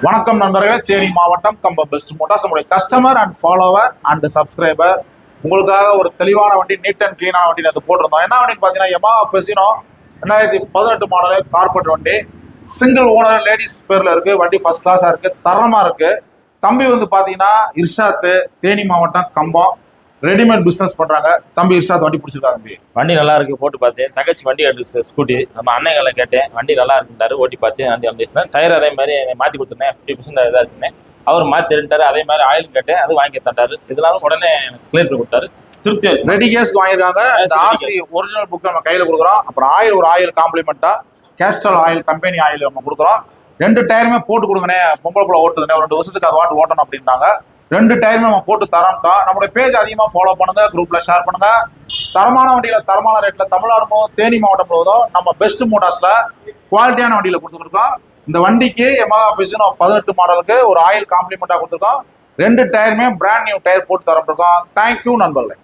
வணக்கம் நண்பர்களே, தேனி மாவட்டம் கம்பம் பெஸ்ட் மோட்டார்ஸ் நம்முடைய customer and follower and subscriber உங்களுக்காக ஒரு தெளிவான வண்டி, நீட் அண்ட் கிளீனான வண்டி அது போட்டிருந்தோம். என்ன வண்டின்னு பார்த்தீங்கன்னா யமாஹா ஃபெசினோ 2018 மாடலு கார்பரேட் வண்டி, சிங்கிள் ஓனர், லேடிஸ் பேரில் இருக்குது. வண்டி ஃபர்ஸ்ட் கிளாஸாக இருக்குது, தரமாக இருக்குது. தம்பி வந்து பார்த்தீங்கன்னா இர்ஷாத்து, தேனி மாவட்டம் கம்பம், ரெடிமேட் பிஸ்னஸ் பண்ணுறாங்க. தம்பி இர்ஷாத் வண்டி பிடிச்சிருக்கா? தம்பி வண்டி நல்லா இருக்கு, போட்டு பார்த்தேன். தங்கச்சி வண்டி எடுத்து ஸ்கூட்டி நம்ம அண்ணங்களை கேட்டேன், வண்டி நல்லா இருக்குன்றாரு. ஓட்டி பார்த்தேன். வண்டி வந்துச்சுன்னா டயர் அதே மாதிரி மாற்றி கொடுத்துருந்தேன், 50% இதாச்சுன்னேன். அவர் மாற்றி தருட்டாரு. அதே மாதிரி ஆயில் கேட்டேன், அது வாங்கி தட்டாரு. இதெல்லாம் உடனே கிளியர் பண்ணி கொடுத்தாரு. திருப்தி ரெடி கேஸ்க்கு வாங்கியிருக்காங்க. ஆர்சி ஒரிஜினல் புக் நம்ம கையில் கொடுக்குறோம். அப்புறம் ஒரு ஆயில் காம்ப்ளிமெண்ட்டாக கேஸ்ட்ரால் ஆயில், கம்பெனி ஆயில் நம்ம கொடுக்குறோம். 2 டயருமே போட்டு கொடுங்கண்ணே, பொம்பளை போல ஓட்டுதுண்ணே, ஒரு 2 வருஷத்துக்கு அது வாட்டு ஓட்டணும் அப்படின்ட்டாங்க. 2 டயருமே நம்ம போட்டு தரோம்ட்டோம். நம்மளுடைய பேஜ் அதிகமாக ஃபாலோ பண்ணுங்க, குரூப்ல ஷேர் பண்ணுங்க. தரமான வண்டியில தரமான ரேட்ல தமிழ்நாடு தேனி மாவட்டம் முழுவதும் நம்ம பெஸ்ட் மோட்டார்ஸ்ல குவாலிட்டியான வண்டியில கொடுத்துருக்கோம். இந்த வண்டிக்கு யமாஹா ஃபெசினோ 18 மாடலுக்கு ஒரு ஆயில் காம்ப்ளிமெண்டா கொடுத்துருக்கோம். 2 டயருமே பிராண்ட் நியூ டயர் போட்டு தரோம். தேங்க்யூ நண்பர்களே.